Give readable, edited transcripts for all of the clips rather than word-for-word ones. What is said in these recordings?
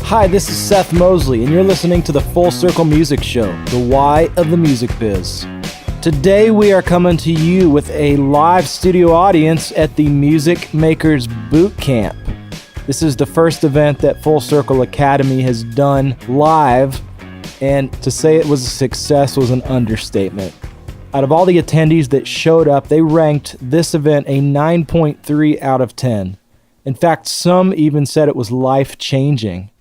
Hi, this is Seth Mosley, and you're listening to the Full Circle Music Show, the why of the music biz. Today we are coming to you with a live studio audience at the Music Makers Bootcamp. This is the first event that Full Circle Academy has done live, and to say it was a success was an understatement. Out of all the attendees that showed up, they ranked this event a 9.3 out of 10. In fact, some even said it was life-changing.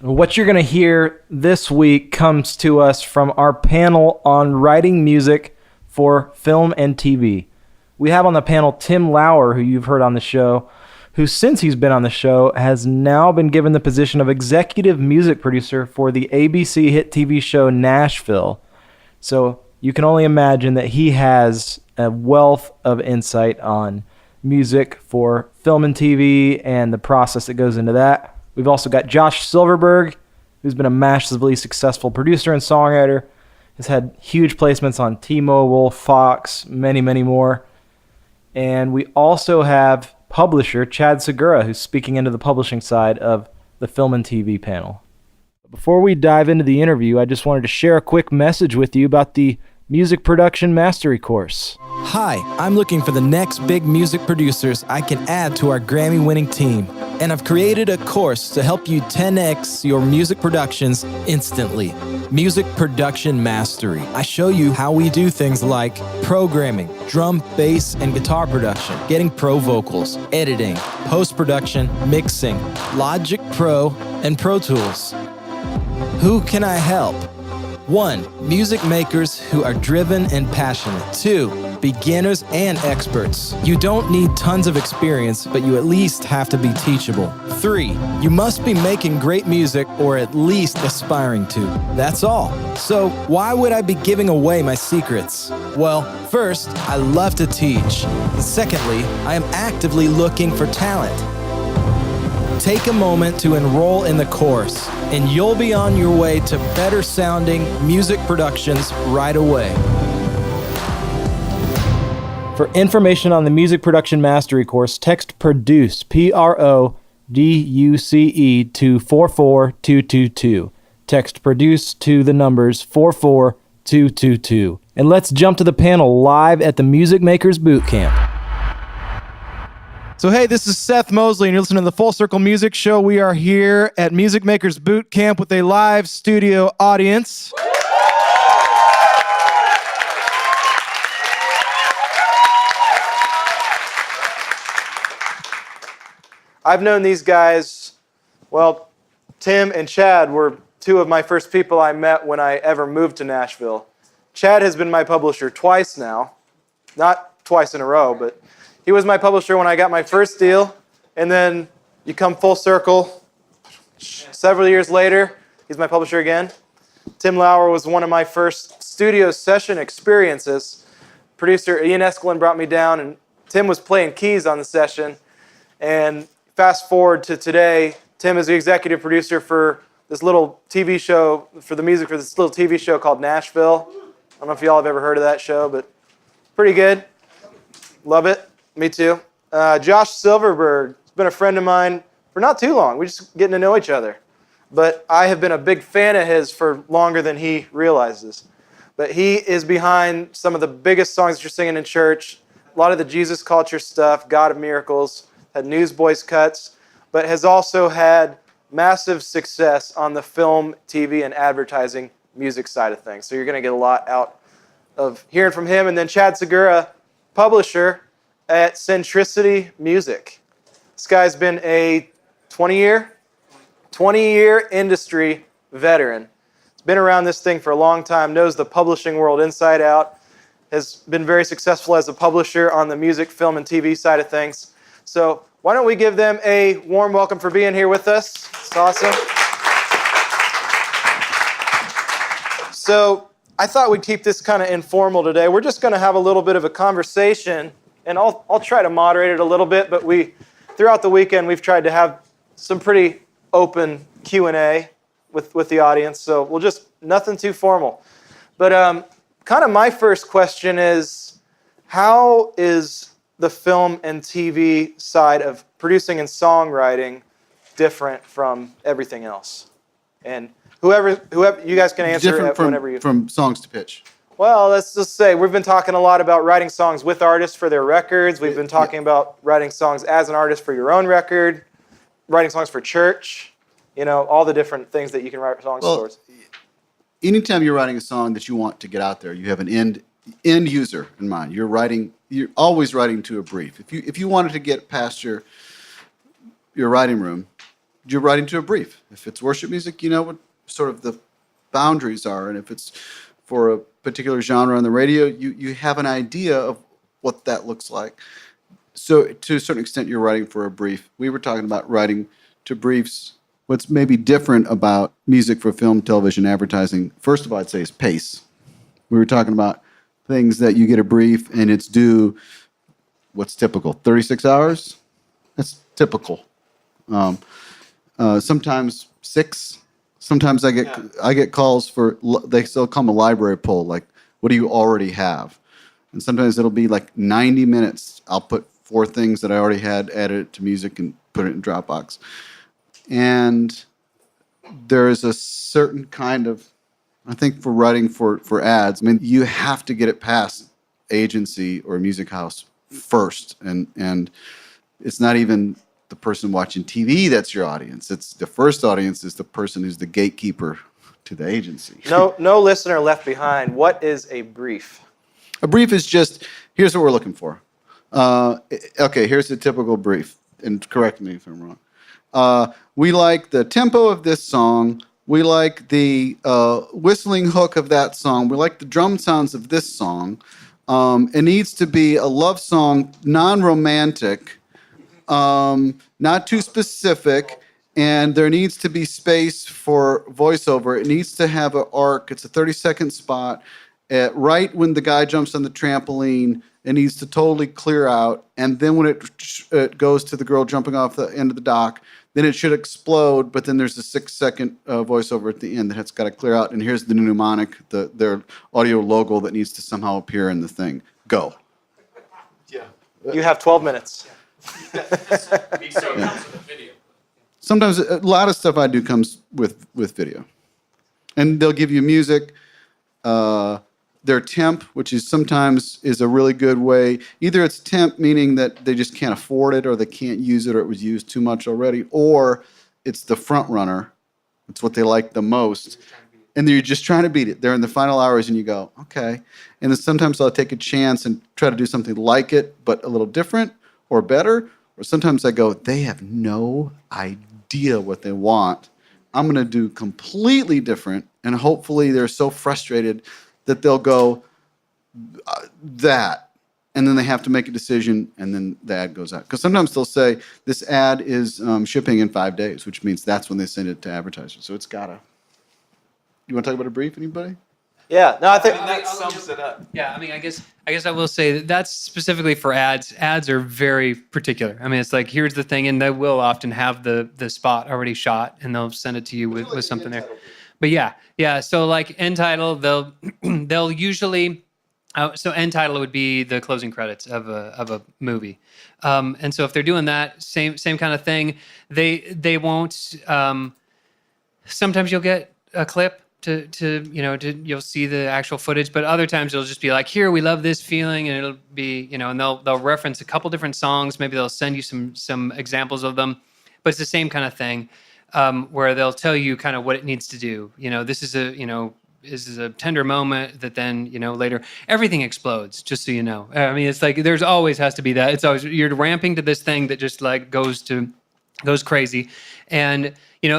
What you're going to hear this week comes to us from our panel on writing music for film and TV. We have on the panel Tim Lauer, who you've heard on the show, who since he's been on the show has now been given the position of executive music producer for the ABC hit TV show Nashville. So you can only imagine that he has a wealth of insight on music for film and TV and the process that goes into that. We've also got Josh Silverberg, who's been a massively successful producer and songwriter, has had huge placements on T-Mobile, Fox, many, many more. And we also have publisher Chad Segura, who's speaking into the publishing side of the film and TV panel. Before we dive into the interview, I just wanted to share a quick message with you about the Music Production Mastery course. Hi, I'm looking for the next big music producers I can add to our Grammy-winning team. And I've created a course to help you 10x your music productions instantly. Music Production Mastery. I show you how we do things like programming, drum, bass, and guitar production, getting pro vocals, editing, post-production, mixing, Logic Pro, and Pro Tools. Who can I help? 1. Music makers who are driven and passionate. 2. Beginners and experts. You don't need tons of experience, but you at least have to be teachable. 3. You must be making great music or at least aspiring to. That's all. So why would I be giving away my secrets? Well, first, I love to teach. And secondly, I am actively looking for talent. Take a moment to enroll in the course, and you'll be on your way to better sounding music productions right away. For information on the Music Production Mastery course, text PRODUCE, P-R-O-D-U-C-E, to 44222. Text PRODUCE to the numbers 44222. And let's jump to the panel live at the Music Makers Bootcamp. So hey, this is Seth Mosley, and you're listening to the Full Circle Music Show. We are here at Music Makers Bootcamp with a live studio audience. I've known these guys, well, Tim and Chad were two of my first people I met when I ever moved to Nashville. Chad has been my publisher twice now, not twice in a row, but he was my publisher when I got my first deal, and then you come full circle. Several years later, he's my publisher again. Tim Lauer was one of my first studio session experiences. Producer Ian Eskelin brought me down, and Tim was playing keys on the session. And fast forward to today, Tim is the executive producer for this little TV show, for the music for this little TV show called Nashville. I don't know if y'all have ever heard of that show, but pretty good. Love it. Me too. Josh Silverberg has been a friend of mine for not too long. We're just getting to know each other. But I have been a big fan of his for longer than he realizes. But he is behind some of the biggest songs that you're singing in church, a lot of the Jesus culture stuff, God of Miracles, had Newsboys cuts, but has also had massive success on the film, TV, and advertising music side of things. So you're going to get a lot out of hearing from him. And then Chad Segura, publisher at Centricity Music. This guy's been a 20-year industry veteran. He's been around this thing for a long time, knows the publishing world inside out, has been very successful as a publisher on the music, film, and TV side of things. So why don't we give them a warm welcome for being here with us. It's awesome. So I thought we'd keep this kind of informal today. We're just going to have a little bit of a conversation, and I'll try to moderate it a little bit, but throughout the weekend we've tried to have some pretty open Q&A with the audience, so we'll just, nothing too formal. But kind of my first question is, how is the film and TV side of producing and songwriting different from everything else? And whoever you guys can answer Different from, whenever you... from songs to pitch. Well, let's just say we've been talking a lot about writing songs with artists for their records. We've been talking about writing songs as an artist for your own record, writing songs for church, all the different things that you can write songs for. Anytime you're writing a song that you want to get out there, you have an end user in mind. You're always writing to a brief. If you wanted to get past your writing room, you're writing to a brief. If it's worship music, you know what sort of the boundaries are, and if it's for a particular genre on the radio, you have an idea of what that looks like. So to a certain extent, you're writing for a brief. We were talking about writing to briefs. What's maybe different about music for film, television, advertising, first of all, I'd say is pace. We were talking about things that you get a brief and it's due, what's typical, 36 hours? That's typical. Sometimes 6. Sometimes I get calls for, they still call them a library poll, like, what do you already have? And sometimes it'll be like 90 minutes. I'll put 4 things that I already had added to music and put it in Dropbox. And there is a certain kind of, I think for writing for ads, you have to get it past agency or music house first. And it's not even the person watching TV that's your audience. It's the first audience is the person who's the gatekeeper to the agency. No listener left behind. What is a brief? A brief is just, here's what we're looking for. Okay, here's the typical brief. And correct me if I'm wrong. We like the tempo of this song. We like the whistling hook of that song. We like the drum sounds of this song. It needs to be a love song, non-romantic, not too specific, and there needs to be space for voiceover. It needs to have an arc. It's a 30-second spot. Right when the guy jumps on the trampoline, it needs to totally clear out. And then when it goes to the girl jumping off the end of the dock, then it should explode. But then there's a 6-second voiceover at the end that's got to clear out. And here's the mnemonic, their audio logo that needs to somehow appear in the thing. Go. Yeah. You have 12 minutes. Yeah. Sometimes a lot of stuff I do comes with video. And they'll give you music. Their temp, which is sometimes is a really good way. Either it's temp, meaning that they just can't afford it or they can't use it or it was used too much already, or it's the front runner. It's what they like the most. And you're just trying to beat it. They're in the final hours and you go, okay. And then sometimes I'll take a chance and try to do something like it, but a little different or better. Or sometimes I go, they have no idea what they want. I'm going to do completely different. And hopefully they're so frustrated that they'll go, that. And then they have to make a decision, and then the ad goes out. Because sometimes they'll say, this ad is shipping in 5 days, which means that's when they send it to advertisers. So it's got to. You want to talk about a brief, anybody? Yeah, no, I think that sums it up. Yeah, I guess I will say that's specifically for ads. Ads are very particular. It's like, here's the thing, and they will often have the spot already shot, and they'll send it to you with something there. But yeah. So like end title, they'll usually. So end title would be the closing credits of a movie, and so if they're doing that same kind of thing, they won't. Sometimes you'll get a clip to you'll see the actual footage, but other times it'll just be like, here, we love this feeling, and it'll be and they'll reference a couple different songs. Maybe they'll send you some examples of them, but it's the same kind of thing. Where they'll tell you kind of what it needs to do. This is a tender moment that then, later everything explodes, just so you know. It's like there's always has to be that. It's always you're ramping to this thing that just like goes crazy. And,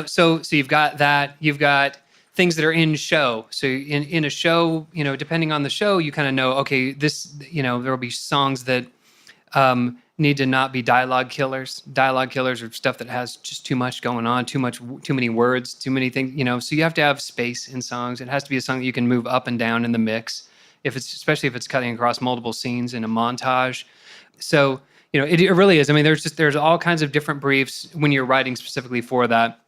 so you've got that, you've got things that are in show. So in a show, depending on the show, you kind of know, okay, this, there'll be songs that need to not be dialogue killers. Dialogue killers are stuff that has just too much going on, too many words, too many things, so you have to have space in songs. It has to be a song that you can move up and down in the mix, especially if it's cutting across multiple scenes in a montage. So, it really is. There's all kinds of different briefs when you're writing specifically for that.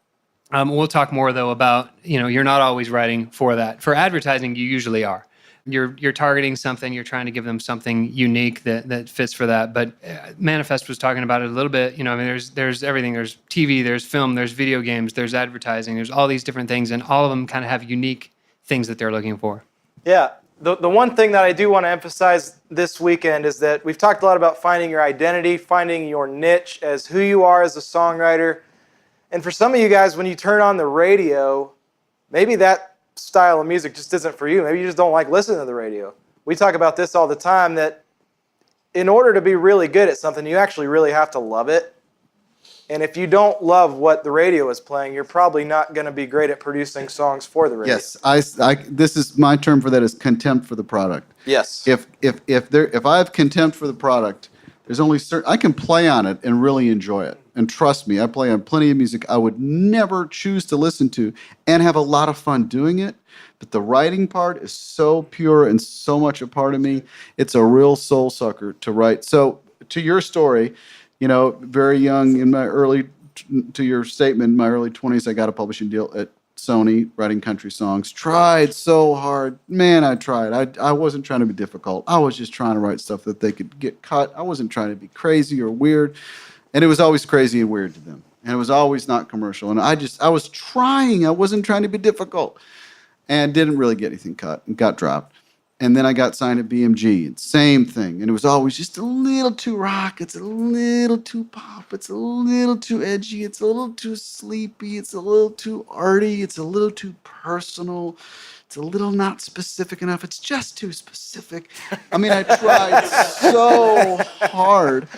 We'll talk more though about, you're not always writing for that. For advertising, you usually are. you're targeting something, you're trying to give them something unique that fits for that. But Manifest was talking about it a little bit. I mean, there's everything. There's TV, there's film, there's video games, there's advertising, there's all these different things, and all of them kind of have unique things that they're looking for. Yeah. The one thing that I do want to emphasize this weekend is that we've talked a lot about finding your identity, finding your niche as who you are as a songwriter. And for some of you guys, when you turn on the radio, maybe that style of music just isn't for you. Maybe you just don't like listening to the radio. We talk about this all the time, that in order to be really good at something, you actually really have to love it. And if you don't love what the radio is playing, you're probably not going to be great at producing songs for the radio. Yes, this is my term for that is contempt for the product. Yes. If I have contempt for the product, there's only certain I can play on it and really enjoy it. And trust me, I play on plenty of music I would never choose to listen to and have a lot of fun doing it. But the writing part is so pure and so much a part of me. It's a real soul sucker to write. So to your story, very young in my to your statement, in my early 20s, I got a publishing deal at Sony, writing country songs. Tried so hard. Man, I tried. I wasn't trying to be difficult. I was just trying to write stuff that they could get cut. I wasn't trying to be crazy or weird. And it was always crazy and weird to them. And it was always not commercial. And I was trying. I wasn't trying to be difficult. And didn't really get anything cut and got dropped. And then I got signed at BMG. Same thing. And it was always just a little too rock. It's a little too pop. It's a little too edgy. It's a little too sleepy. It's a little too arty. It's a little too personal. It's a little not specific enough. It's just too specific. I mean, I tried so hard.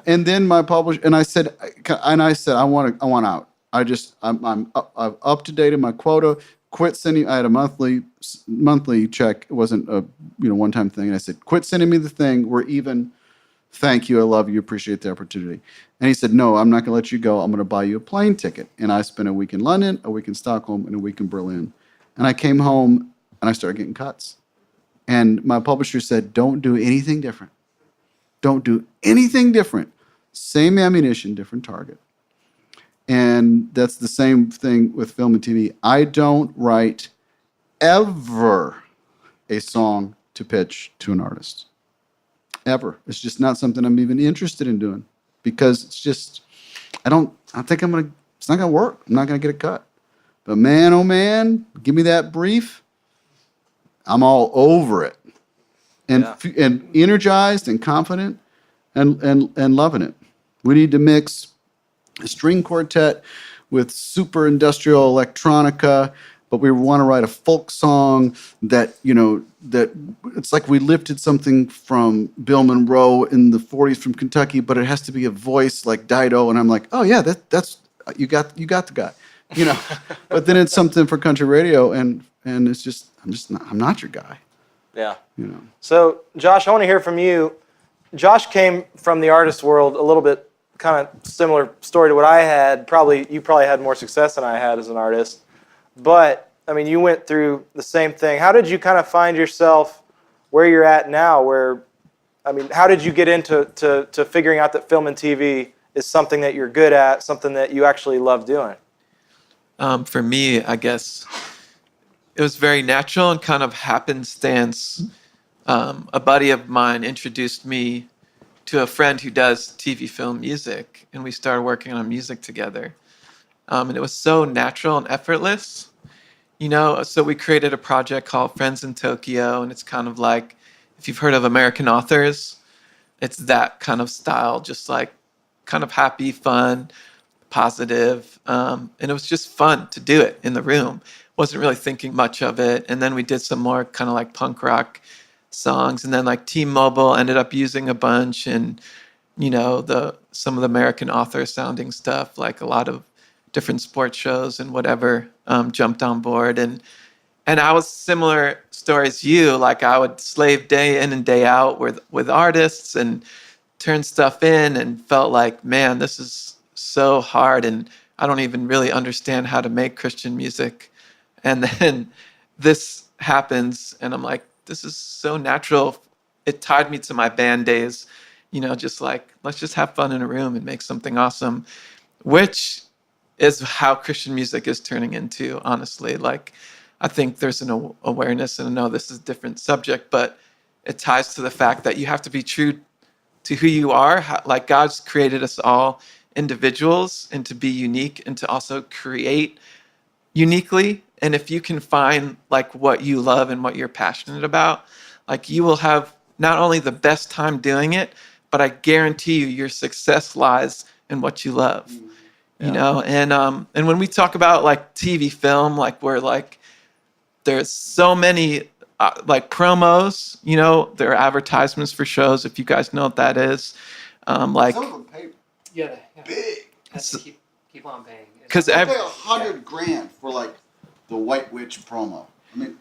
And then my publisher, and I said, I want out. I'm up to date in my quota. Quit sending. I had a monthly check. It wasn't a one-time thing. And I said, quit sending me the thing. We're even. Thank you. I love you. Appreciate the opportunity. And he said, no, I'm not going to let you go. I'm going to buy you a plane ticket. And I spent a week in London, a week in Stockholm, and a week in Berlin. And I came home and I started getting cuts. And my publisher said, don't do anything different. Don't do anything different. Same ammunition, different target. And that's the same thing with film and TV. I don't write ever a song to pitch to an artist. Ever. It's just not something I'm even interested in doing because it's just, it's not going to work. I'm not going to get a cut. But man, oh man, give me that brief. I'm all over it. And energized and confident and loving it. We need to mix a string quartet with super industrial electronica, but we want to write a folk song that it's like we lifted something from Bill Monroe in the 40s from Kentucky, but it has to be a voice like Dido. And I'm like, oh yeah, that's you got the guy, But then it's something for country radio, and it's just I'm not your guy. Yeah. So Josh, I want to hear from you. Josh came from the artist world a little bit. Kind of similar story to what I had. You probably had more success than I had as an artist. But, I mean, you went through the same thing. How did you kind of find yourself where you're at now? How did you get into figuring out that film and TV is something that you're good at, something that you actually love doing? For me, I guess it was very natural and kind of happenstance. A buddy of mine introduced me to a friend who does TV film music, and we started working on music together. And it was so natural and effortless, so we created a project called Friends in Tokyo, and it's kind of like, if you've heard of American Authors, it's that kind of style, just like kind of happy, fun, positive. And it was just fun to do it in the room. Wasn't really thinking much of it. And then we did some more kind of like punk rock songs, and then like T-Mobile ended up using a bunch, and some of the American Author sounding stuff, like a lot of different sports shows and whatever, jumped on board, and I was similar story as you. Like I would slave day in and day out with artists and turn stuff in, and felt like, man, this is so hard, and I don't even really understand how to make Christian music. And then this happens, and I'm like, this is so natural. It tied me to my band days, just like, let's just have fun in a room and make something awesome, which is how Christian music is turning into, honestly. Like, I think there's an awareness, and I know this is a different subject, but it ties to the fact that you have to be true to who you are. Like God's created us all individuals and to be unique and to also create uniquely. And if you can find like what you love and what you're passionate about, like you will have not only the best time doing it, but I guarantee you your success lies in what you love. You know, and when we talk about like TV film, like where like there's so many like promos, you know, there are advertisements for shows, if you guys know what that is. Like Some of them pay big. Has to keep on paying. Because They pay $100,000 for like the White Witch promo. I mean,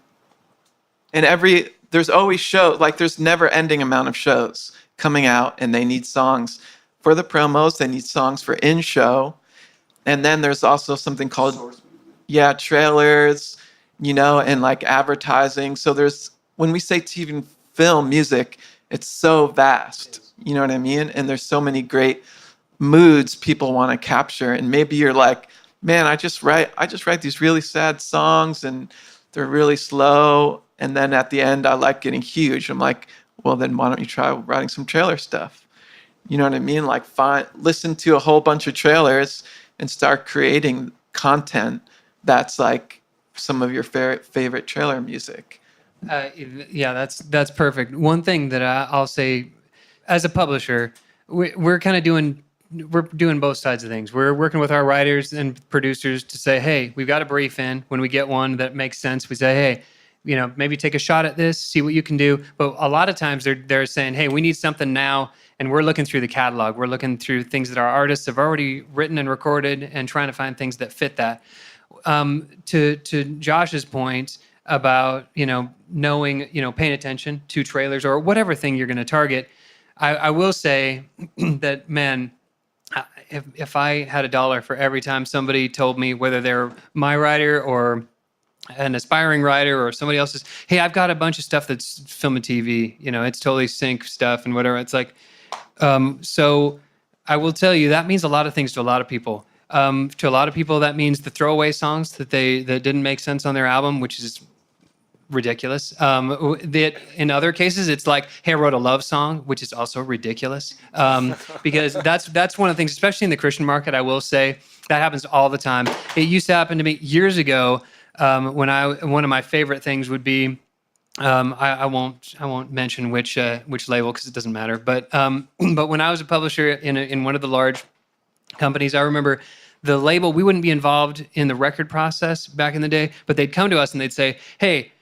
and there's always show, like there's never ending amount of shows coming out, and they need songs for the promos, they need songs for in show. And then there's also something called trailers, you know, and like advertising. So when we say TV and film music, it's so vast, you know what I mean? And there's so many great moods people want to capture. And maybe you're like, man, I just write these really sad songs and they're really slow. And then at the end, I like getting huge. I'm like, well, then why don't you try writing some trailer stuff? You know what I mean? Like listen to a whole bunch of trailers and start creating content that's like some of your favorite trailer music. That's perfect. One thing that I'll say, as a publisher, we're doing both sides of things. We're working with our writers and producers to say, hey, we've got a brief in. When we get one that makes sense, we say, hey, you know, maybe take a shot at this, see what you can do. But a lot of times they're saying, hey, we need something now. And we're looking through the catalog. We're looking through things that our artists have already written and recorded and trying to find things that fit that. To Josh's point about, you know, knowing, you know, paying attention to trailers or whatever thing you're going to target, I will say that, man, if I had $1 for every time somebody told me, whether they're my writer or an aspiring writer or somebody else's, hey, I've got a bunch of stuff that's film and TV, you know, it's totally sync stuff and whatever. It's like, so I will tell you that means a lot of things to a lot of people. To a lot of people, that means the throwaway songs that didn't make sense on their album, which is ridiculous. That in other cases, it's like, hey, I wrote a love song, which is also ridiculous. Because that's one of the things, especially in the Christian market, I will say that happens all the time. It used to happen to me years ago. One of my favorite things would be, I won't mention which label because it doesn't matter. But when I was a publisher in one of the large companies, I remember the label, we wouldn't be involved in the record process back in the day, but they'd come to us and they'd say, hey,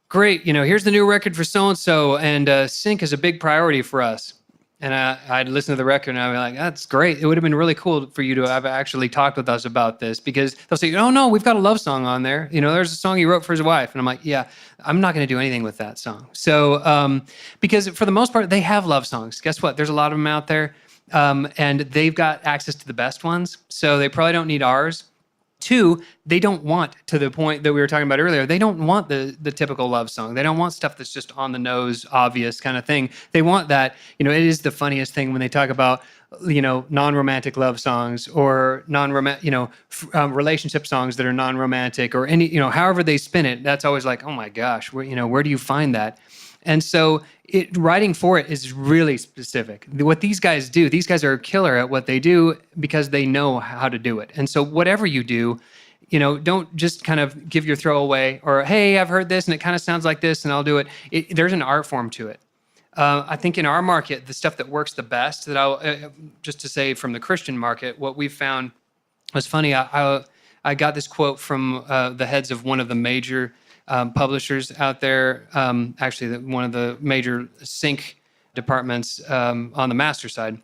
great, you know, here's the new record for so-and-so, and sync is a big priority for us. And I'd listen to the record and I'd be like, that's great. It would have been really cool for you to have actually talked with us about this, because they'll say, oh, no, we've got a love song on there. You know, there's a song he wrote for his wife. And I'm like, yeah, I'm not going to do anything with that song. So because for the most part, they have love songs. Guess what? There's a lot of them out there. And they've got access to the best ones. So they probably don't need ours. Two, they don't want, to the point that we were talking about earlier, they don't want the typical love song. They don't want stuff that's just on the nose, obvious kind of thing. They want that, you know, it is the funniest thing when they talk about, you know, non-romantic love songs or relationship songs that are non-romantic or any, you know, however they spin it. That's always like, oh my gosh, where do you find that? And so writing for it is really specific. What these guys do, these guys are a killer at what they do because they know how to do it. And so whatever you do, you know, don't just kind of give your throwaway or, hey, I've heard this and it kind of sounds like this and I'll do it. There's an art form to it. I think in our market, the stuff that works the best, that I'll just to say from the Christian market, what we've found was funny. I got this quote from the heads of one of the major publishers out there, actually one of the major sync departments on the master side.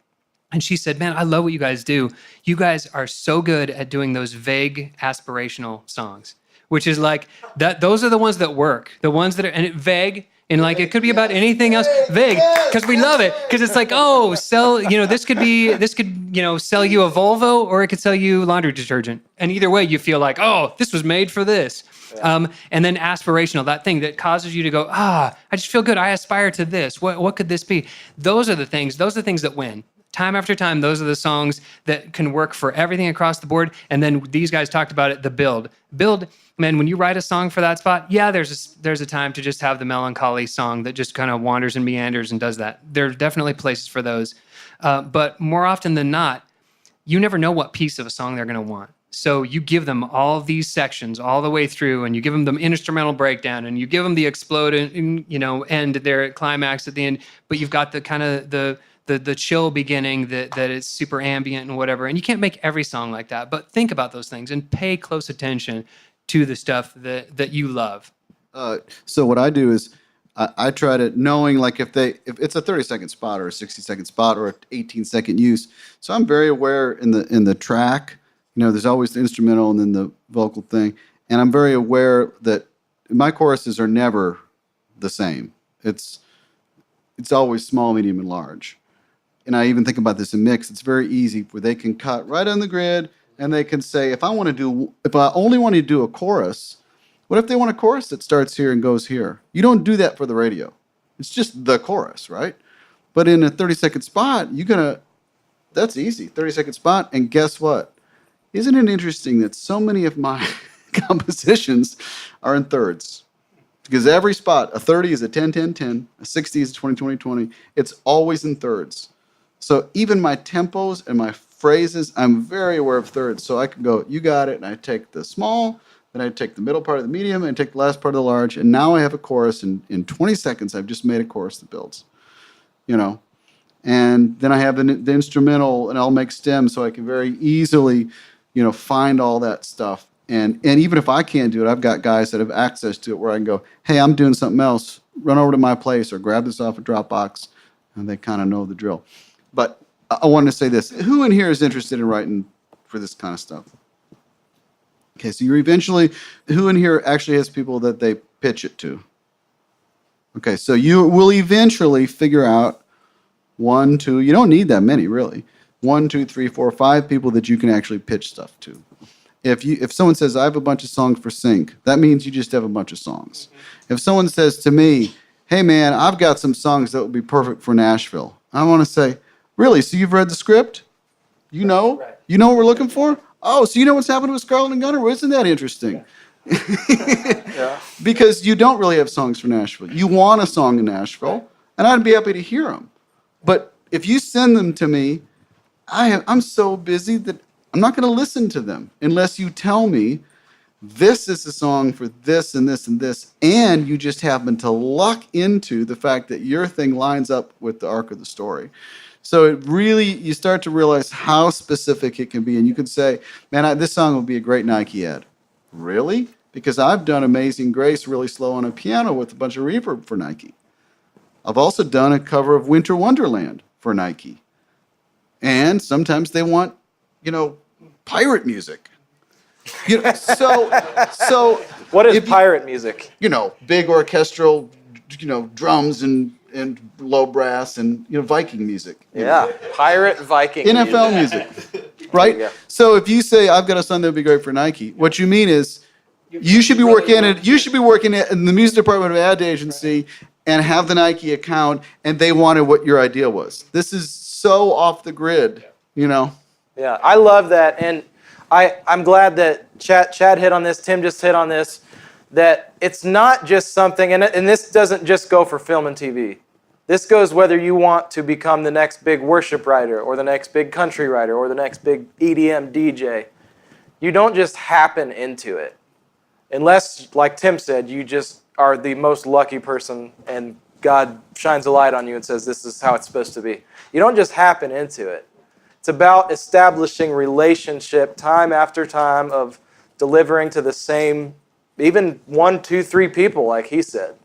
And she said, man, I love what you guys do. You guys are so good at doing those vague aspirational songs, which is like that. Those are the ones that work. The ones that are vague. And like, it could be about anything else, vague, because we love it. Because it's like, oh, this could, sell you a Volvo, or it could sell you laundry detergent. And either way, you feel like, oh, this was made for this. Yeah. And then aspirational, that thing that causes you to go, I just feel good. I aspire to this. What could this be? Those are the things that win. Time after time, those are the songs that can work for everything across the board. And then these guys talked about it, the build. Build, man, when you write a song for that spot, yeah, there's a time to just have the melancholy song that just kind of wanders and meanders and does that. There are definitely places for those. But more often than not, you never know what piece of a song they're going to want. So you give them all of these sections all the way through, and you give them the instrumental breakdown, and you give them the explode, end their climax at the end. But you've got the kind of the chill beginning that is super ambient and whatever. And you can't make every song like that. But think about those things and pay close attention to the stuff that you love. So what I do is I try to, knowing like if it's a 30-second spot or a 60-second spot or an 18-second use. So I'm very aware in the track. There's always the instrumental and then the vocal thing. And I'm very aware that my choruses are never the same. It's always small, medium, and large. And I even think about this in mix. It's very easy where they can cut right on the grid and they can say, if I only want to do a chorus, what if they want a chorus that starts here and goes here? You don't do that for the radio. It's just the chorus, right? But in a 30-second spot, that's easy. 30-second spot, and guess what? Isn't it interesting that so many of my compositions are in thirds? Because every spot, a 30 is a 10-10-10, a 60 is a 20-20-20. It's always in thirds. So even my tempos and my phrases, I'm very aware of thirds. So I can go, you got it, and I take the small, then I take the middle part of the medium, and I take the last part of the large, and now I have a chorus. And in 20 seconds, I've just made a chorus that builds. And then I have the instrumental, and I'll make stems so I can very easily find all that stuff. And even if I can't do it, I've got guys that have access to it where I can go, hey, I'm doing something else. Run over to my place or grab this off a Dropbox, and they kind of know the drill. But I wanted to say this. Who in here is interested in writing for this kind of stuff? Okay, so who in here actually has people that they pitch it to? Okay, so you will eventually figure out 1, 2, you don't need that many really. 1, 2, 3, 4, 5 people that you can actually pitch stuff to. If someone says, I have a bunch of songs for sync, that means you just have a bunch of songs. If someone says to me, hey man, I've got some songs that would be perfect for Nashville, I want to say, really? So you've read the script? You know? Right. You know what we're looking for? Oh, so you know what's happening with Scarlett and Gunner? Well, isn't that interesting? Yeah. Because you don't really have songs for Nashville. You want a song in Nashville, and I'd be happy to hear them. But if you send them to me, I'm so busy that I'm not going to listen to them unless you tell me this is a song for this and this and this, and you just happen to luck into the fact that your thing lines up with the arc of the story. So it really, you start to realize how specific it can be, and you can say, man, this song will be a great Nike ad. Really? Because I've done Amazing Grace really slow on a piano with a bunch of reverb for Nike. I've also done a cover of Winter Wonderland for Nike. And sometimes they want, pirate music. So what is pirate music? Big orchestral, drums and low brass and Viking music. Yeah, pirate Viking NFL music, right? So if you say I've got a song that would be great for Nike, what you mean is you should be working in the music department of ad agency and have the Nike account, and they wanted what your idea was. This is so off the grid, Yeah, I love that, and I'm glad that Chad hit on this, Tim just hit on this, that it's not just something, and this doesn't just go for film and TV. This goes whether you want to become the next big worship writer or the next big country writer or the next big EDM DJ. You don't just happen into it. Unless, like Tim said, you just are the most lucky person and God shines a light on you and says this is how it's supposed to be. You don't just happen into it. It's about establishing relationship time after time of delivering to the same, even 1, 2, 3 people, like he said,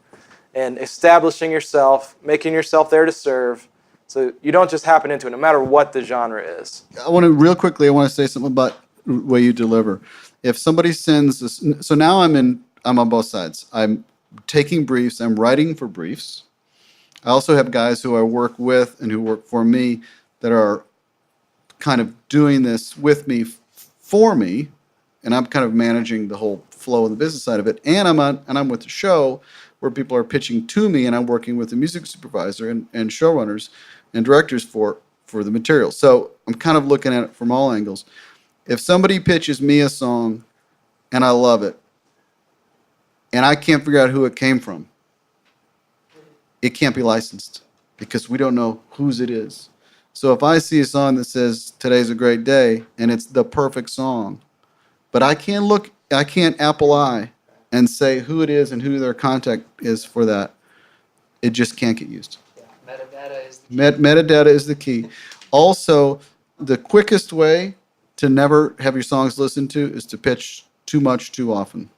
and establishing yourself, making yourself there to serve. So you don't just happen into it, no matter what the genre is. I want to say something about the way you deliver. If somebody sends this, so now I'm on both sides. I'm taking briefs, I'm writing for briefs. I also have guys who I work with and who work for me that are kind of doing this with me for me, and I'm kind of managing the whole flow of the business side of it. And I'm with the show where people are pitching to me, and I'm working with the music supervisor and showrunners and directors for for the material. So I'm kind of looking at it from all angles. If somebody pitches me a song and I love it, and I can't figure out who it came from, it can't be licensed because we don't know whose it is. So if I see a song that says "Today's a Great Day" and it's the perfect song, but I can't Apple Eye and say who it is and who their contact is for that, it just can't get used. Metadata is Metadata is the key. Also, the quickest way to never have your songs listened to is to pitch too much too often.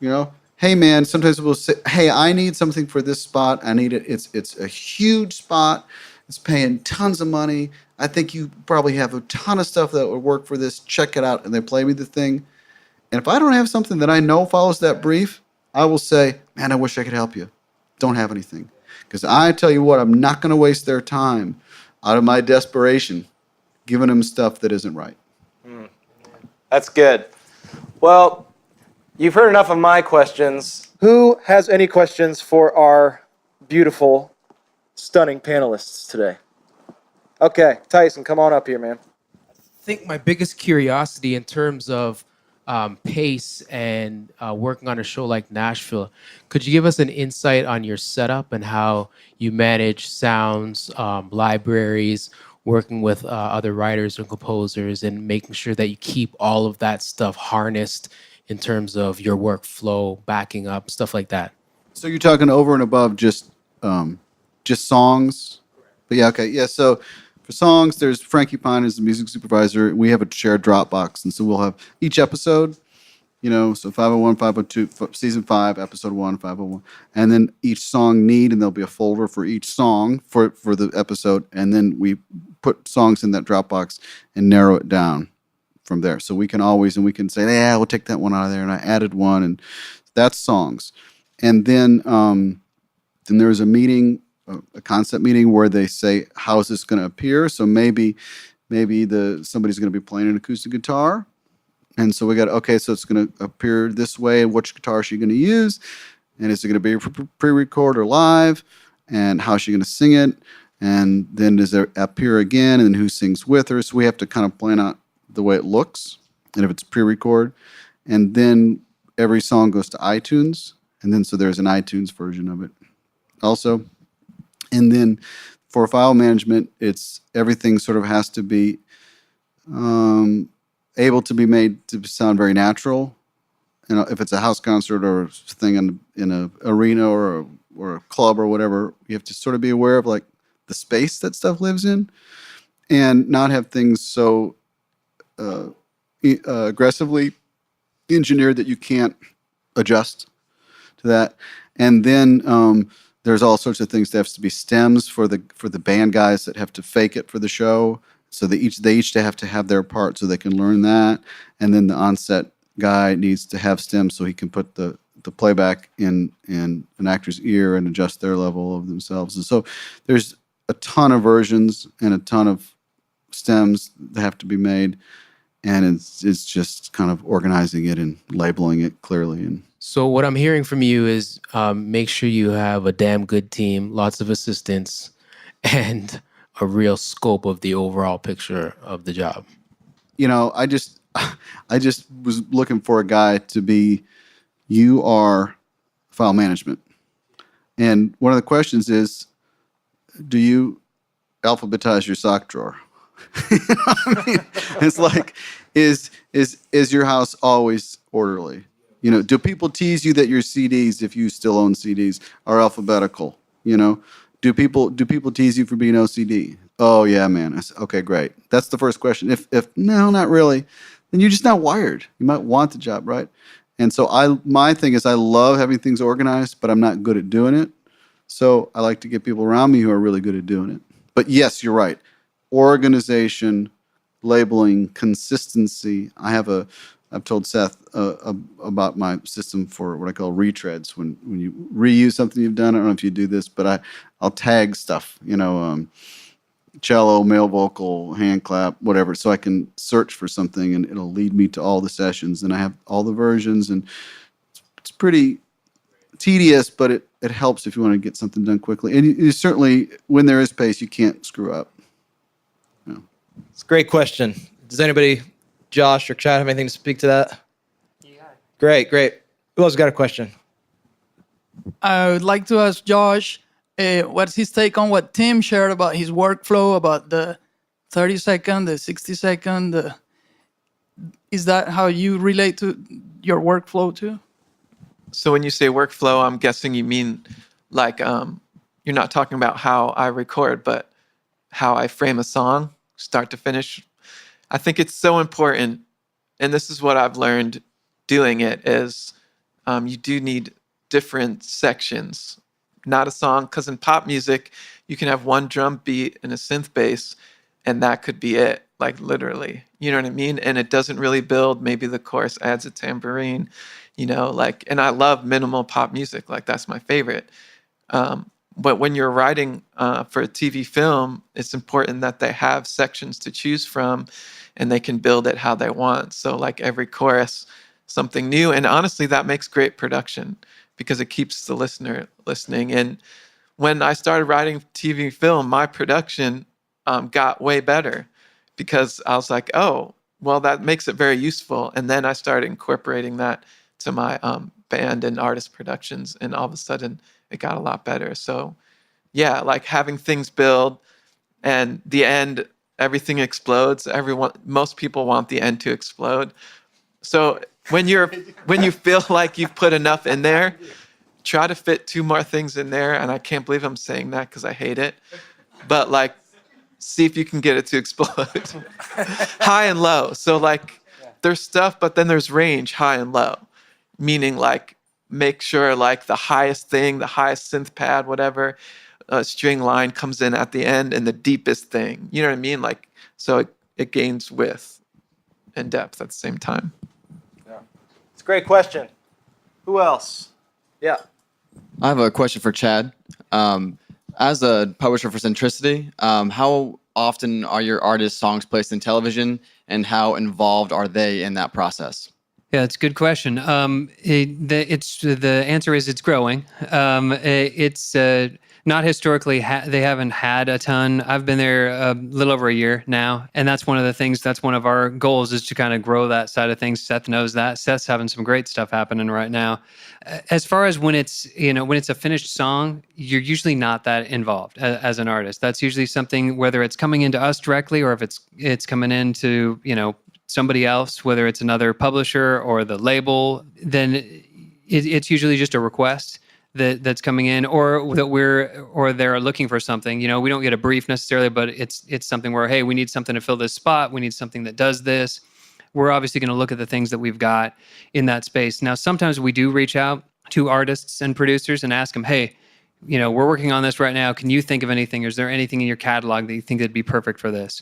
You know, hey man, sometimes we'll say, hey, I need something for this spot. I need it. It's a huge spot. It's paying tons of money. I think you probably have a ton of stuff that would work for this. Check it out. And they play me the thing. And if I don't have something that I know follows that brief, I will say, man, I wish I could help you. Don't have anything. Because I tell you what, I'm not going to waste their time out of my desperation giving them stuff that isn't right. That's good. Well, you've heard enough of my questions. Who has any questions for our beautiful, stunning panelists today? Okay, Tyson, come on up here, man. I think my biggest curiosity in terms of pace and working on a show like Nashville, could you give us an insight on your setup and how you manage sounds, libraries, working with other writers and composers, and making sure that you keep all of that stuff harnessed in terms of your workflow, backing up, stuff like that? So you're talking over and above just songs? But yeah, okay. Yeah, so for songs, there's Frankie Pine is the music supervisor. We have a shared Dropbox, and so we'll have each episode, so 501, 502, season 5, episode 1, 501. And then each song and there'll be a folder for each song for the episode, and then we put songs in that Dropbox and narrow it down from there. So we can say, yeah, we'll take that one out of there, and I added one, and that's songs. And then there's a meeting, a concept meeting where they say, how is this going to appear? So maybe somebody's going to be playing an acoustic guitar. And so we got, okay, so it's going to appear this way. Which guitar is she going to use? And is it going to be pre-record or live? And how is she going to sing it? And then does it appear again? And then who sings with her? So we have to kind of plan out the way it looks. And if it's pre-record. And then every song goes to iTunes. And then so there's an iTunes version of it also. And then for file management, it's everything sort of has to be able to be made to sound very natural. If it's a house concert or thing in an arena or a club or whatever, you have to sort of be aware of like the space that stuff lives in, and not have things so aggressively engineered that you can't adjust to that. And then there's all sorts of things that have to be stems for the band guys that have to fake it for the show. So they each have to have their part so they can learn that. And then the on-set guy needs to have stems so he can put the playback in an actor's ear and adjust their level of themselves. And so there's a ton of versions and a ton of stems that have to be made. And it's just kind of organizing it and labeling it clearly. And So what I'm hearing from you is make sure you have a damn good team, lots of assistants, and a real scope of the overall picture of the job. I just was looking for a guy to be, you are file management. And one of the questions is, do you alphabetize your sock drawer? It's like, is your house always orderly? Do people tease you that your CDs, if you still own CDs, are alphabetical? Do people tease you for being OCD? Oh yeah, man. I said, okay, great. That's the first question. If no, not really, then you're just not wired. You might want the job, right? And so my thing is I love having things organized, but I'm not good at doing it. So I like to get people around me who are really good at doing it. But yes, you're right. Organization, labeling, consistency. I've told Seth about my system for what I call retreads. When you reuse something you've done, I don't know if you do this, but I'll tag stuff, cello, male vocal, hand clap, whatever, so I can search for something and it'll lead me to all the sessions. And I have all the versions, and it's pretty tedious, but it helps if you want to get something done quickly. And you certainly, when there is pace, you can't screw up. It's a great question. Does anybody, Josh or Chad, have anything to speak to that? Yeah. Great. Who else got a question? I would like to ask Josh, what's his take on what Tim shared about his workflow, about the 30-second, the 60-second? Is that how you relate to your workflow too? So when you say workflow, I'm guessing you mean like you're not talking about how I record, but how I frame a song, start to finish. I think it's so important, and this is what I've learned doing it, is you do need different sections, not a song, because in pop music, you can have one drum beat and a synth bass, and that could be it, like literally, you know what I mean? And it doesn't really build. Maybe the chorus adds a tambourine, like, and I love minimal pop music, like that's my favorite. But when you're writing for a TV film, it's important that they have sections to choose from and they can build it how they want. So like every chorus, something new. And honestly, that makes great production because it keeps the listener listening. And when I started writing TV film, my production got way better because I was like, oh, well, that makes it very useful. And then I started incorporating that to my band and artist productions. And all of a sudden, it got a lot better. So yeah, like having things build and the end, everything explodes. Most people want the end to explode. So when you feel like you've put enough in there, try to fit 2 more things in there. And I can't believe I'm saying that because I hate it. But like, see if you can get it to explode. High and low. So like there's stuff, but then there's range, high and low. Meaning like make sure like the highest thing, the highest synth pad, whatever, string line comes in at the end and the deepest thing. You know what I mean? Like, so it gains width and depth at the same time. Yeah. It's a great question. Who else? Yeah. I have a question for Chad. As a publisher for Centricity, how often are your artists' songs placed in television and how involved are they in that process? Yeah, it's a good question. The answer is it's growing. It's not historically, they haven't had a ton. I've been there a little over a year now. And that's one of the things, that's one of our goals is to kind of grow that side of things. Seth knows that. Seth's having some great stuff happening right now. As far as when it's a finished song, you're usually not that involved as an artist. That's usually something, whether it's coming into us directly or if it's coming into, somebody else, whether it's another publisher or the label, then it's usually just a request that's coming in, or that they're looking for something. We don't get a brief necessarily, but it's something where, hey, we need something to fill this spot. We need something that does this. We're obviously going to look at the things that we've got in that space. Now, sometimes we do reach out to artists and producers and ask them, hey, we're working on this right now. Can you think of anything? Is there anything in your catalog that you think that'd be perfect for this?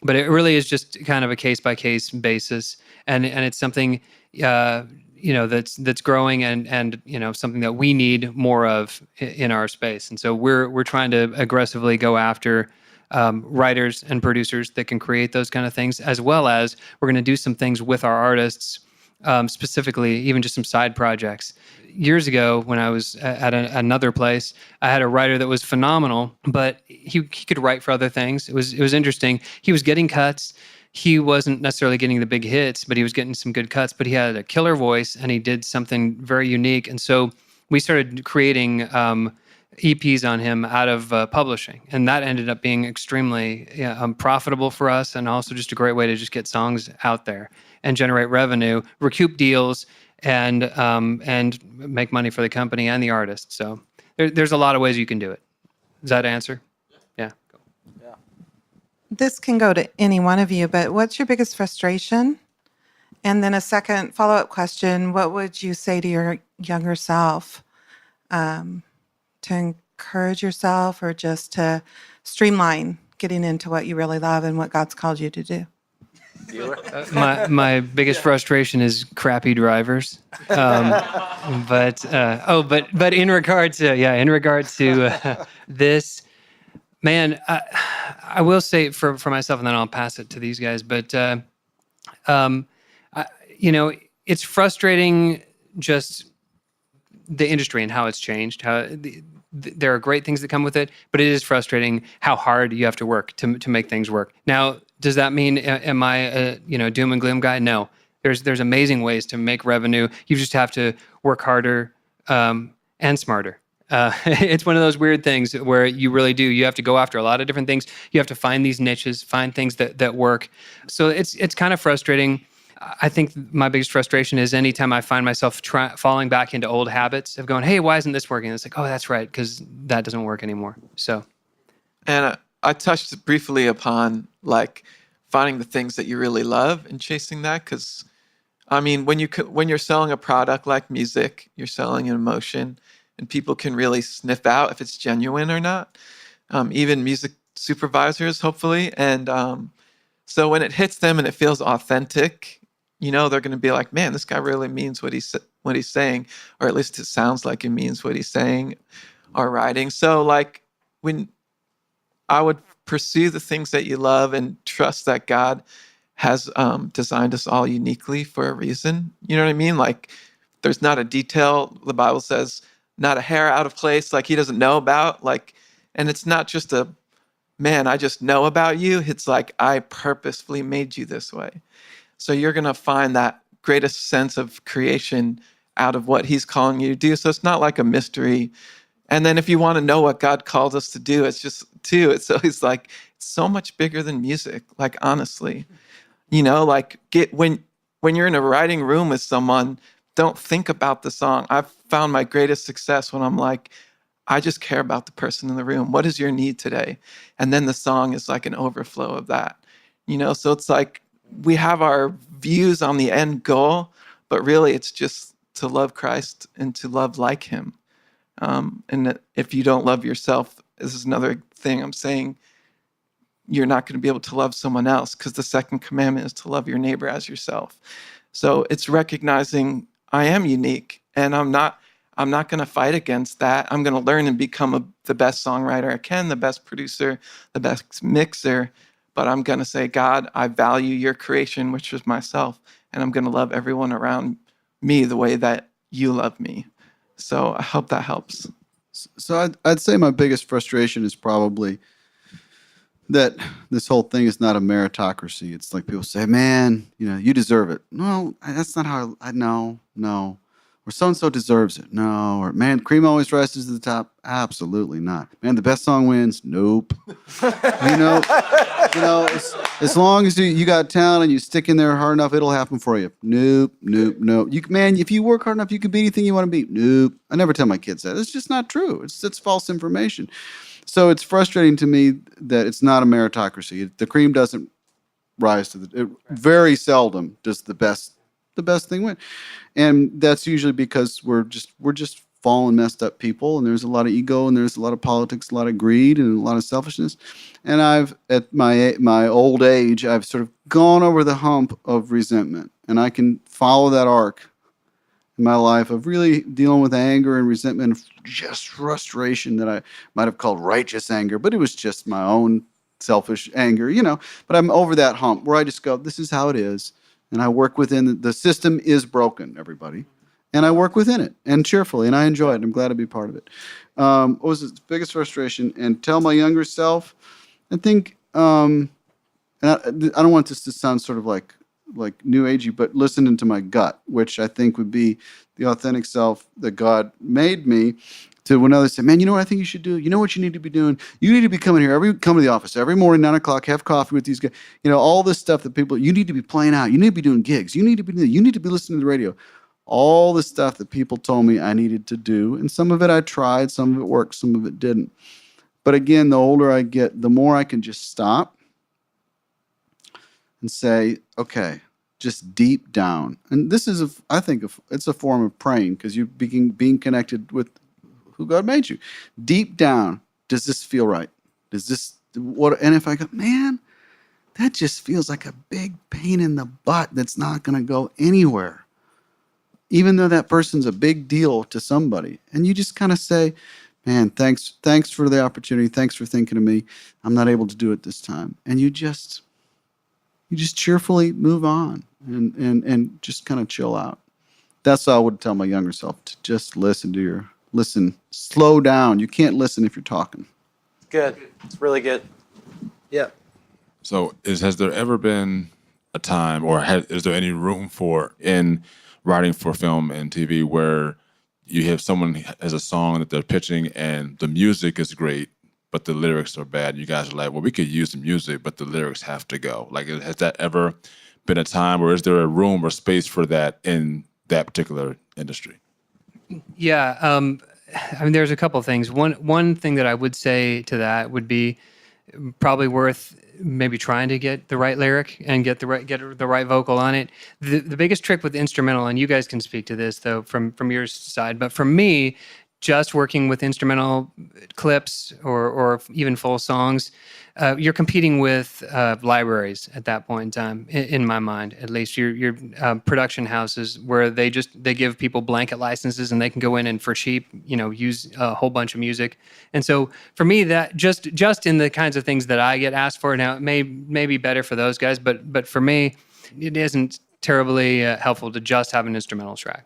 But it really is just kind of a case-by-case basis, and it's something that's growing and something that we need more of in our space. And so we're trying to aggressively go after writers and producers that can create those kind of things, as well as we're going to do some things with our artists, specifically even just some side projects. Years ago, when I was at another place, I had a writer that was phenomenal, but he could write for other things. It was interesting. He was getting cuts. He wasn't necessarily getting the big hits, but he was getting some good cuts. But he had a killer voice, and he did something very unique. And so we started creating EPs on him out of publishing, and that ended up being extremely profitable for us, and also just a great way to just get songs out there and generate revenue, recoup deals, and make money for the company and the artist. So there's a lot of ways you can do it. Does that answer? Yeah. Cool. Yeah. This can go to any one of you, but what's your biggest frustration? And then a second follow-up question, what would you say to your younger self to encourage yourself or just to streamline getting into what you really love and what God's called you to do? My biggest frustration is crappy drivers. But in regard to this, man, I will say for myself, and then I'll pass it to these guys. But it's frustrating just the industry and how it's changed. There are great things that come with it, but it is frustrating how hard you have to work to make things work. Now, Does that mean am I a doom and gloom guy? No. There's amazing ways to make revenue. You just have to work harder and smarter. It's one of those weird things where you really do. You have to go after a lot of different things. You have to find these niches, find things that work. So it's kind of frustrating. I think my biggest frustration is anytime I find myself falling back into old habits of going, hey, why isn't this working? And it's like, oh, that's right, because that doesn't work anymore. So, And I touched briefly upon like finding the things that you really love and chasing that. Because I mean, when you're selling a product like music, you're selling an emotion, and people can really sniff out if it's genuine or not. Even music supervisors, hopefully. And so when it hits them and it feels authentic, they're going to be like, man, this guy really means what he's saying, or at least it sounds like he means what he's saying or writing. So like when I would pursue the things that you love and trust that God has designed us all uniquely for a reason. You know what I mean? Like there's not a detail, the Bible says, not a hair out of place, like he doesn't know about. Like, and it's not just a, man, I just know about you. It's like, I purposefully made you this way. So you're going to find that greatest sense of creation out of what he's calling you to do. So it's not like a mystery. And then if you want to know what God called us to do, it's just it's always like, it's so much bigger than music. Like, honestly, like when you're in a writing room with someone, don't think about the song. I've found my greatest success when I'm like, I just care about the person in the room. What is your need today? And then the song is like an overflow of that, so it's like, we have our views on the end goal, but really it's just to love Christ and to love like him. And that if you don't love yourself, this is another thing I'm saying, you're not going to be able to love someone else, because the second commandment is to love your neighbor as yourself. So it's recognizing I am unique, and I'm not going to fight against that. I'm going to learn and become the best songwriter I can, the best producer, the best mixer. But I'm going to say, God, I value your creation, which is myself, and I'm going to love everyone around me the way that you love me. So I hope that helps. So I'd say my biggest frustration is probably that this whole thing is not a meritocracy. It's like people say, man, you deserve it. No, that's not how no. Or so-and-so deserves it. No. Or, man, cream always rises to the top. Absolutely not. Man, the best song wins. Nope. As long as you got talent and you stick in there hard enough, it'll happen for you. Nope. If you work hard enough, you can beat anything you want to beat. Nope. I never tell my kids that. It's just not true. It's false information. So it's frustrating to me that it's not a meritocracy. The cream doesn't rise to very seldom does the best thing win. And that's usually because we're just fallen, messed up people, and there's a lot of ego, and there's a lot of politics, a lot of greed, and a lot of selfishness. And I've, at my old age, I've sort of gone over the hump of resentment, and I can follow that arc in my life of really dealing with anger and resentment, just frustration that I might have called righteous anger, but it was just my own selfish anger, But I'm over that hump where I just go, this is how it is. And I work within the system is broken, everybody. And I work within it and cheerfully, and I enjoy it. I'm glad to be part of it. What was the biggest frustration? And tell my younger self, I think, and I don't want this to sound sort of like new agey, but listening to my gut, which I think would be the authentic self that God made me. To when others say, man, you know what I think you should do? You know what you need to be doing? You need to be coming here come to the office every morning, 9 o'clock, have coffee with these guys. All this stuff that you need to be playing out. You need to be doing gigs. You need to be listening to the radio. All the stuff that people told me I needed to do. And some of it I tried, some of it worked, some of it didn't. But again, the older I get, the more I can just stop and say, okay, just deep down. And this is, I think, it's a form of praying, because you're being connected with who God made you. Deep down, does this feel right? Does this and if I go, man, that just feels like a big pain in the butt that's not going to go anywhere, even though that person's a big deal to somebody. And you just kind of say, man, thanks for the opportunity. Thanks for thinking of me. I'm not able to do it this time. And you just cheerfully move on and just kind of chill out. That's how I would tell my younger self, to just listen, slow down. You can't listen if you're talking. Good. It's really good. Yeah. So has there ever been a time, or is there any room for in writing for film and TV where you have someone has a song that they're pitching and the music is great, but the lyrics are bad? You guys are like, well, we could use the music, but the lyrics have to go. Like, has that ever been a time, or is there a room or space for that in that particular industry? Yeah, I mean, there's a couple of things. One thing that I would say to that would be probably worth maybe trying to get the right lyric and get the right vocal on it. The biggest trick with instrumental, and you guys can speak to this though from your side, but for me, just working with instrumental clips or even full songs, you're competing with libraries at that point in time. In my mind, at least, your production houses where they give people blanket licenses and they can go in and for cheap, use a whole bunch of music. And so for me, that just in the kinds of things that I get asked for now, it may be better for those guys, but for me, it isn't terribly helpful to just have an instrumental track.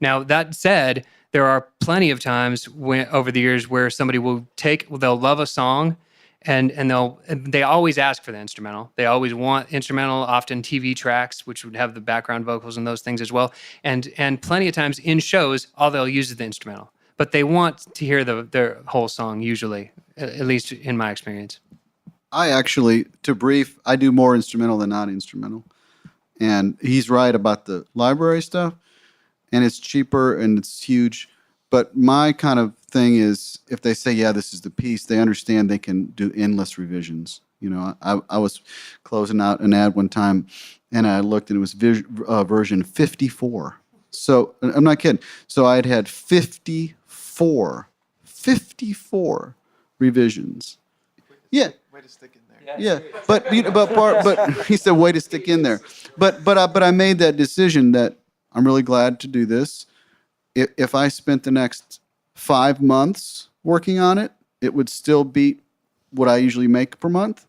Now, that said, there are plenty of times over the years where somebody they'll love a song and they always ask for the instrumental. They always want instrumental, often TV tracks, which would have the background vocals and those things as well. And plenty of times in shows, all they'll use is the instrumental. But they want to hear their whole song usually, at least in my experience. I actually, to brief, I do more instrumental than not instrumental. And he's right about the library stuff. And it's cheaper and it's huge. But my kind of thing is, if they say, yeah, this is the piece, they understand they can do endless revisions. I was closing out an ad one time, and I looked, and it was version 54. So I'm not kidding. So I had 54 revisions. Yeah. Way to stick in there. Yeah, but he said, "Way to stick in there." But I made that decision that I'm really glad to do this. If I spent the next 5 months working on it, it would still beat what I usually make per month.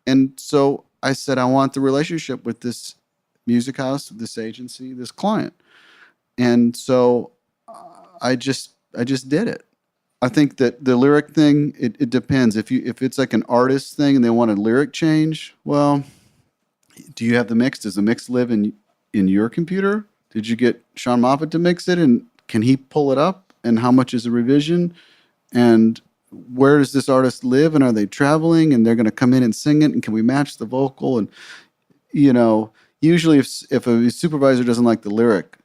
And so I said, I want the relationship with this music house, this agency, this client. And so I just did it. I think that the lyric thing, it depends. If it's like an artist thing and they want a lyric change, well, do you have the mix? Does the mix live in your computer? Did you get Sean Moffat to mix it, and can he pull it up? And how much is a revision? And where does this artist live? And are they traveling? And they're going to come in and sing it? And can we match the vocal? And usually if a supervisor doesn't like the lyric,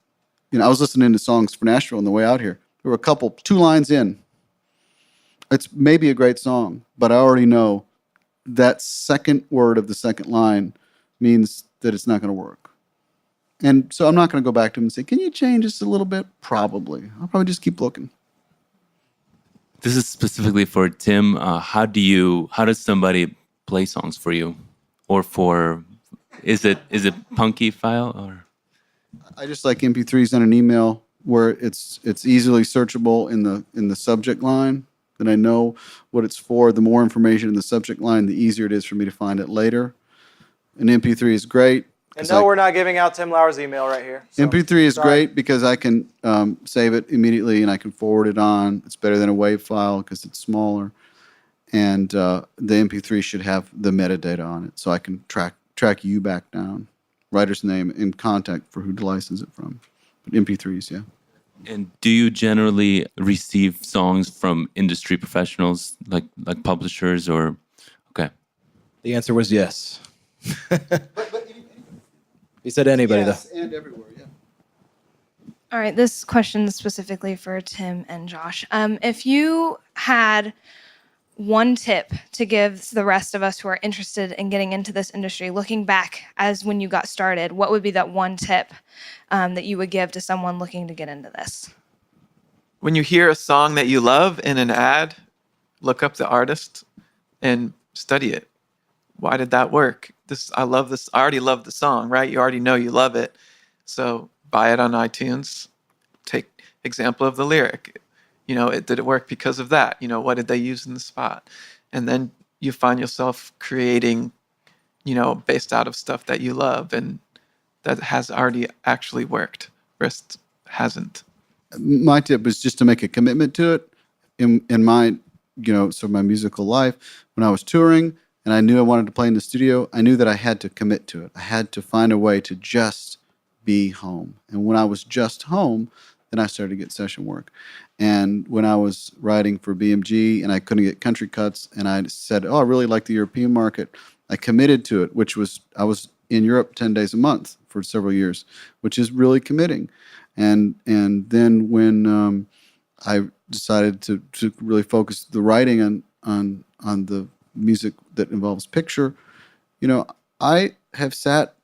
I was listening to songs for Nashville on the way out here. There were 2 lines in. It's maybe a great song, but I already know that second word of the second line means that it's not going to work. And so I'm not going to go back to him and say, can you change this a little bit? Probably. I'll probably just keep looking. This is specifically for Tim. How does somebody play songs for you? Or is it punky file or? I just like MP3s and an email where it's easily searchable in the subject line. Then I know what it's for. The more information in the subject line, the easier it is for me to find it later. An MP3 is great. And no, we're not giving out Tim Lauer's email right here. So, MP3 is great because I can save it immediately and I can forward it on. It's better than a WAV file because it's smaller. And the MP3 should have the metadata on it, so I can track you back down, writer's name, and contact for who to license it from. But MP3s, yeah. And do you generally receive songs from industry professionals, like publishers, or okay? The answer was yes. He said anybody, yes, though. And everywhere, yeah. All right, this question is specifically for Tim and Josh. If you had one tip to give the rest of us who are interested in getting into this industry, looking back as when you got started, what would be that one tip that you would give to someone looking to get into this? When you hear a song that you love in an ad, look up the artist and study it. Why did that work? I love this. I already love the song, right? You already know you love it. So buy it on iTunes. Take example of the lyric. Did it work because of that? What did they use in the spot? And then you find yourself creating, based out of stuff that you love and that has already actually worked. Rest hasn't. My tip was just to make a commitment to it. In my, my musical life, when I was touring, and I knew I wanted to play in the studio, I knew that I had to commit to it. I had to find a way to just be home. And when I was just home, then I started to get session work. And when I was writing for BMG and I couldn't get country cuts, and I said, oh, I really like the European market, I committed to it, which was, I was in Europe 10 days a month for several years, which is really committing. And then when I decided to really focus the writing on the music that involves picture, I have sat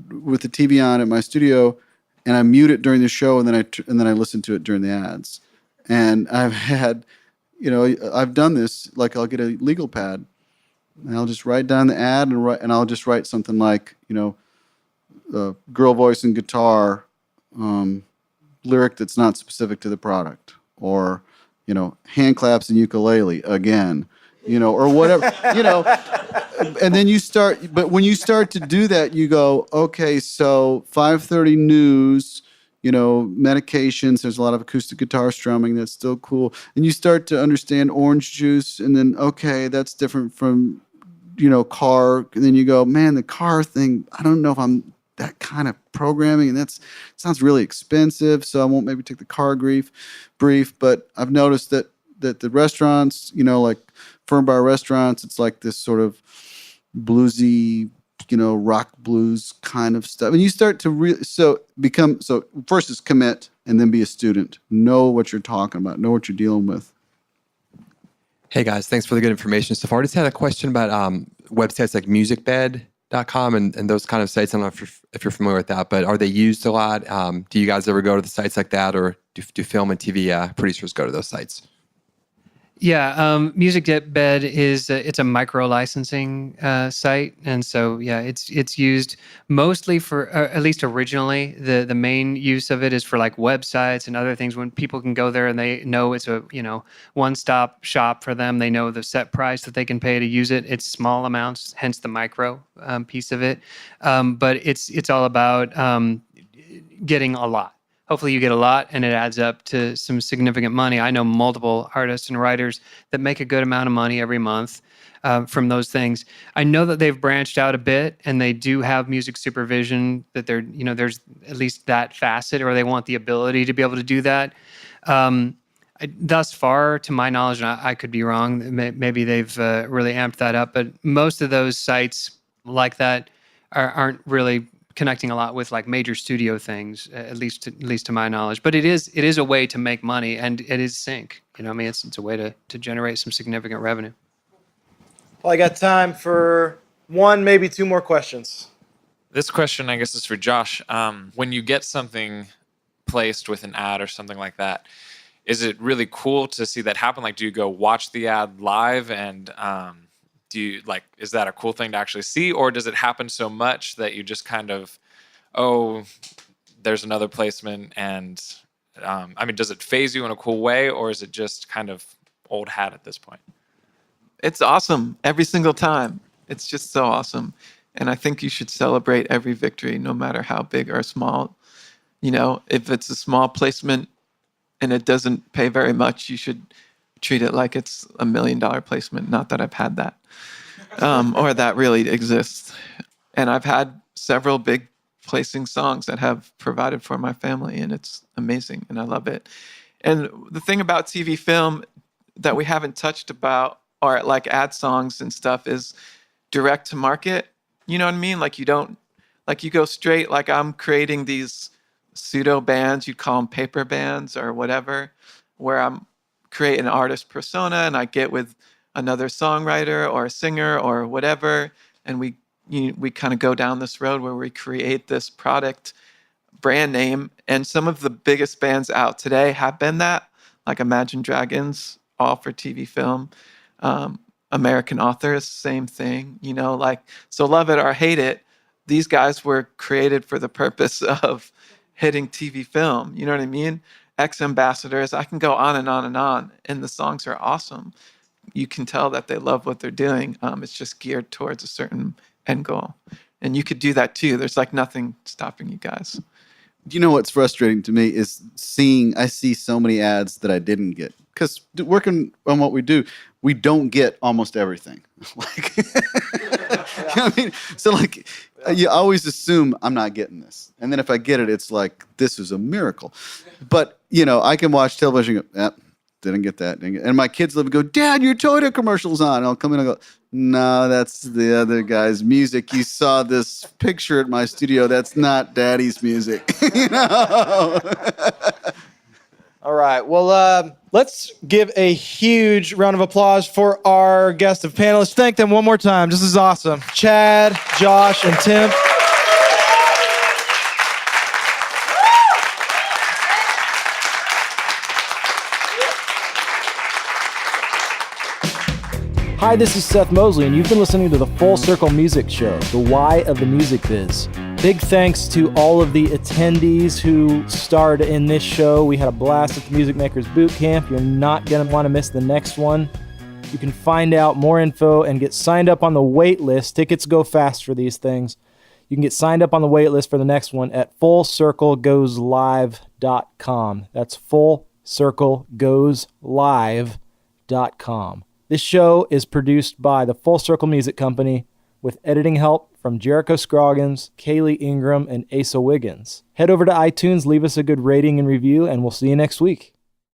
with the TV on at my studio, and I mute it during the show, and then I listen to it during the ads. And I've had, I've done this. Like, I'll get a legal pad, and I'll just write down the ad, and I'll just write something like, girl voice and guitar, lyric that's not specific to the product, or hand claps and ukulele again, or whatever, and then but when you start to do that, you go, okay, so 5:30 news, medications, there's a lot of acoustic guitar strumming, that's still cool. And you start to understand orange juice, and then, okay, that's different from, car. And then you go, man, the car thing, I don't know if I'm that kind of programming, and that sounds really expensive, so I won't maybe take the car brief. But I've noticed that the restaurants, like Firm Bar restaurants, it's like this sort of bluesy, rock blues kind of stuff. And you start to really, so first is commit, and then be a student. Know what you're talking about. Know what you're dealing with. Hey guys, thanks for the good information so far. I just had a question about websites like musicbed.com and those kind of sites. I don't know if you're familiar with that, but are they used a lot? Do you guys ever go to the sites like that, or do film and TV producers go to those sites? Yeah, Musicbed is it's a micro licensing site, and so yeah, it's used mostly for at least originally. The main use of it is for like websites and other things when people can go there and they know it's a one-stop shop for them. They know the set price that they can pay to use it. It's small amounts, hence the micro piece of it. But it's all about getting a lot. Hopefully you get a lot and it adds up to some significant money. I know multiple artists and writers that make a good amount of money every month from those things. I know that they've branched out a bit and they do have music supervision, that there's at least that facet, or they want the ability to be able to do that. Thus far, to my knowledge, and I could be wrong, maybe they've really amped that up, but most of those sites like that aren't really connecting a lot with like major studio things, at least to my knowledge. But it is a way to make money, and it is sync. It's a way to generate some significant revenue. Well, I got time for one, maybe two more questions. This question, I guess, is for Josh. When you get something placed with an ad or something like that, is it really cool to see that happen? Like, do you go watch the ad live, and is that a cool thing to actually see, or does it happen so much that you just kind of, oh, there's another placement, and does it phase you in a cool way, or is it just kind of old hat at this point? It's awesome every single time. It's just so awesome. And I think you should celebrate every victory, no matter how big or small. If it's a small placement and it doesn't pay very much, you should treat it like it's $1 million placement. Not that I've had that, or that really exists. And I've had several big placing songs that have provided for my family, and it's amazing, and I love it. And the thing about TV film that we haven't touched about, or like ad songs and stuff, is direct to market. You know what I mean? Like you go straight, like I'm creating these pseudo bands, you'd call them paper bands or whatever, where I'm create an artist persona, and I get with another songwriter or a singer or whatever, and we kind of go down this road where we create this product brand name. And some of the biggest bands out today have been that, like Imagine Dragons, all for TV film. American Authors, same thing. So love it or hate it, these guys were created for the purpose of hitting TV film. You know what I mean? Ex-ambassadors, I can go on and on and on, and the songs are awesome. You can tell that they love what they're doing. It's just geared towards a certain end goal. And you could do that too. There's like nothing stopping you guys. You know what's frustrating to me is I see so many ads that I didn't get. Because working on what we do, we don't get almost everything. Like, you know what I mean? So like, you always assume I'm not getting this. And then if I get it, it's like, this is a miracle. But, I can watch television and go, didn't get that. And my kids live and go, Dad, your Toyota commercial's on. And I'll come in and go, no, that's the other guy's music. You saw this picture at my studio. That's not Daddy's music. All right. Well, let's give a huge round of applause for our guest of panelists. Thank them one more time. This is awesome. Chad, Josh, and Tim. Hi, this is Seth Mosley, and you've been listening to the Full Circle Music Show, the why of the music biz. Big thanks to all of the attendees who starred in this show. We had a blast at the Music Makers Bootcamp. You're not going to want to miss the next one. You can find out more info and get signed up on the wait list. Tickets go fast for these things. You can get signed up on the wait list for the next one at fullcirclegoeslive.com. That's fullcirclegoeslive.com. This show is produced by the Full Circle Music Company with editing help from Jericho Scroggins, Kaylee Ingram, and Asa Wiggins. Head over to iTunes, leave us a good rating and review, and we'll see you next week.